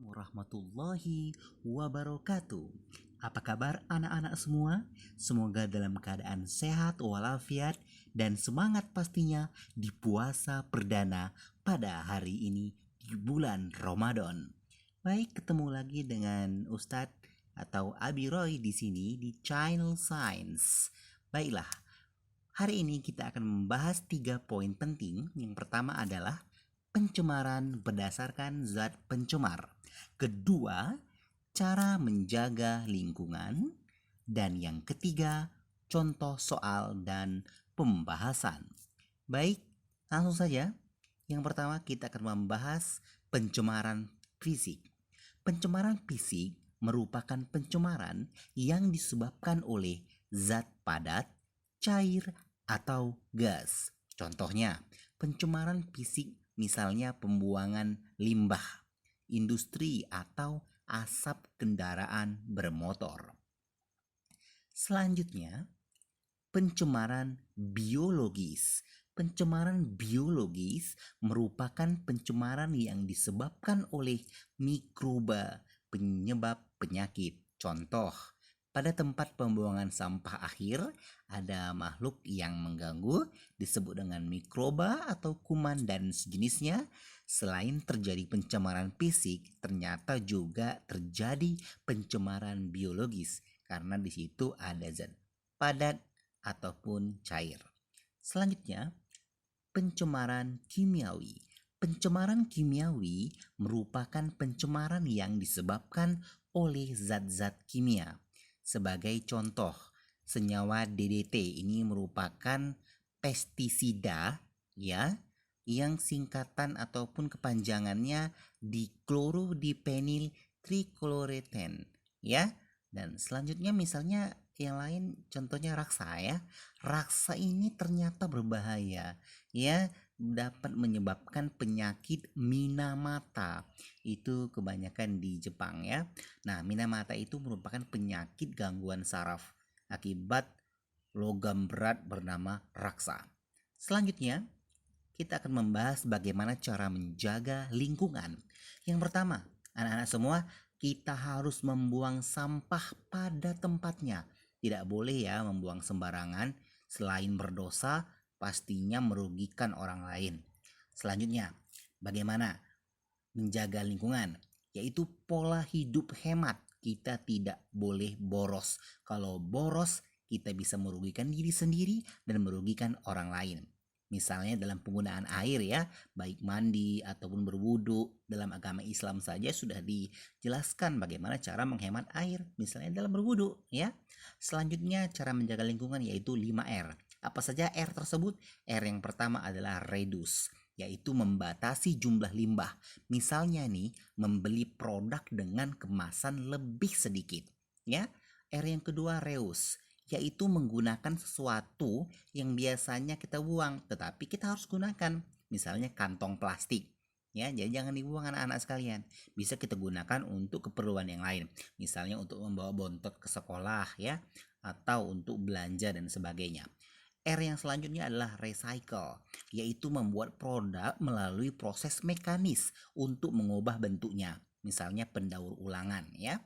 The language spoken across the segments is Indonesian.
warahmatullahi wabarakatuh. Apa kabar anak-anak semua? Semoga dalam keadaan sehat walafiat dan semangat pastinya di puasa perdana pada hari ini di bulan Ramadan. Baik, ketemu lagi dengan Ustadz atau Abi Roy di sini di Channel Science. Baiklah, hari ini kita akan membahas 3 poin penting. Yang pertama adalah pencemaran berdasarkan zat pencemar. Kedua, cara menjaga lingkungan. Dan yang ketiga, contoh soal dan pembahasan. Baik, langsung saja. Yang pertama kita akan membahas pencemaran fisik. Pencemaran fisik merupakan pencemaran yang disebabkan oleh zat padat, cair, atau gas. Contohnya, pencemaran fisik misalnya pembuangan limbah, industri, atau asap kendaraan bermotor. Selanjutnya, pencemaran biologis. Pencemaran biologis merupakan pencemaran yang disebabkan oleh mikroba penyebab penyakit. Contoh, pada tempat pembuangan sampah akhir ada makhluk yang mengganggu disebut dengan mikroba atau kuman dan sejenisnya. Selain terjadi pencemaran fisik, ternyata juga terjadi pencemaran biologis karena di situ ada zat padat ataupun cair. Selanjutnya, pencemaran kimiawi. Pencemaran kimiawi merupakan pencemaran yang disebabkan oleh zat-zat kimia. Sebagai contoh, senyawa DDT ini merupakan pestisida ya, yang singkatan ataupun kepanjangannya diklorodipenil trichloroethane ya. Dan selanjutnya misalnya yang lain contohnya raksa ya. Raksa ini ternyata berbahaya ya, dapat menyebabkan penyakit Minamata. Itu kebanyakan di Jepang ya. Nah, Minamata itu merupakan penyakit gangguan saraf akibat logam berat bernama raksa. Selanjutnya, kita akan membahas bagaimana cara menjaga lingkungan. Yang pertama, anak-anak semua, kita harus membuang sampah pada tempatnya. Tidak boleh ya membuang sembarangan. Selain berdosa, pastinya merugikan orang lain. Selanjutnya, bagaimana menjaga lingkungan? Yaitu pola hidup hemat. Kita tidak boleh boros. Kalau boros, kita bisa merugikan diri sendiri dan merugikan orang lain. Misalnya dalam penggunaan air ya, baik mandi ataupun berwudu. Dalam agama Islam saja sudah dijelaskan bagaimana cara menghemat air, misalnya dalam berwudu ya. Selanjutnya cara menjaga lingkungan yaitu 5R. Apa saja R tersebut? R yang pertama adalah reduce, yaitu membatasi jumlah limbah. Misalnya nih, membeli produk dengan kemasan lebih sedikit ya. R yang kedua reuse, yaitu menggunakan sesuatu yang biasanya kita buang tetapi kita harus gunakan, misalnya kantong plastik ya. Jadi jangan dibuang anak-anak sekalian, bisa kita gunakan untuk keperluan yang lain, misalnya untuk membawa bontot ke sekolah ya, atau untuk belanja dan sebagainya. R yang selanjutnya adalah recycle, yaitu membuat produk melalui proses mekanis untuk mengubah bentuknya, misalnya pendaur ulangan ya.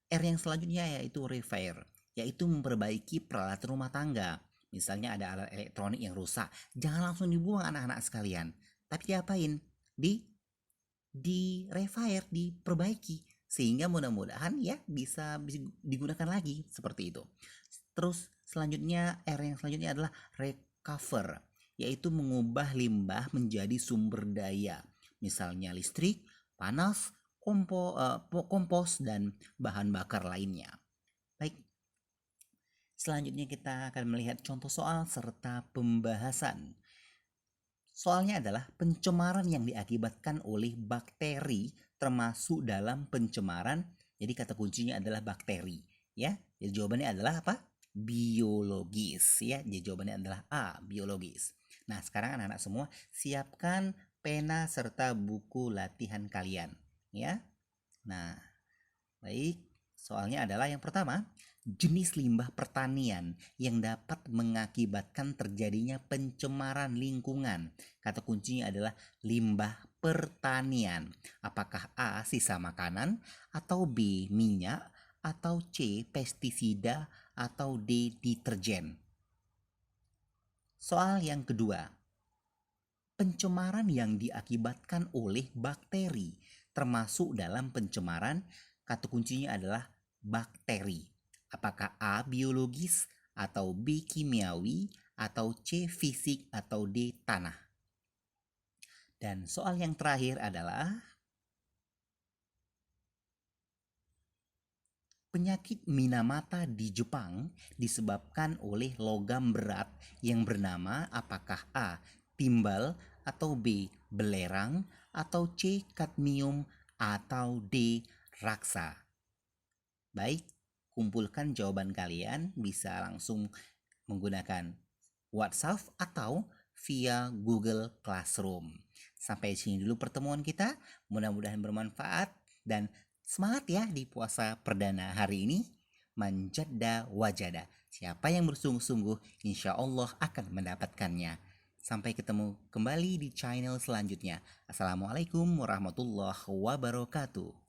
R yang selanjutnya yaitu repair, yaitu memperbaiki peralatan rumah tangga. Misalnya ada alat elektronik yang rusak, jangan langsung dibuang anak-anak sekalian, tapi diapain? Di repair, diperbaiki, sehingga mudah-mudahan ya bisa digunakan lagi seperti itu. Terus selanjutnya, R yang selanjutnya adalah recover, yaitu mengubah limbah menjadi sumber daya, misalnya listrik, panas, kompos, dan bahan bakar lainnya. Baik, selanjutnya kita akan melihat contoh soal serta pembahasan. Soalnya adalah pencemaran yang diakibatkan oleh bakteri termasuk dalam pencemaran. Jadi kata kuncinya adalah bakteri ya. Jadi jawabannya adalah apa? Biologis ya. Jadi jawabannya adalah A, biologis. Nah, sekarang anak-anak semua siapkan pena serta buku latihan kalian ya. Nah, baik. Soalnya adalah yang pertama, jenis limbah pertanian yang dapat mengakibatkan terjadinya pencemaran lingkungan. Kata kuncinya adalah limbah pertanian. Apakah A. sisa makanan, atau B. minyak, atau C. pestisida, atau D. deterjen? Soal yang kedua, pencemaran yang diakibatkan oleh bakteri termasuk dalam pencemaran, kata kuncinya adalah bakteri. Apakah A. biologis, atau B. kimiawi, atau C. fisik, atau D. tanah? Dan soal yang terakhir adalah penyakit Minamata di Jepang disebabkan oleh logam berat yang bernama apakah A. timbal, atau B. belerang, atau C. kadmium, atau D. raksa? Baik, kumpulkan jawaban kalian, bisa langsung menggunakan WhatsApp atau via Google Classroom. Sampai sini dulu pertemuan kita, mudah-mudahan bermanfaat dan semangat ya di puasa perdana hari ini. Manjada wajada, siapa yang bersungguh-sungguh insya Allah akan mendapatkannya. Sampai ketemu kembali di channel selanjutnya. Assalamualaikum warahmatullahi wabarakatuh.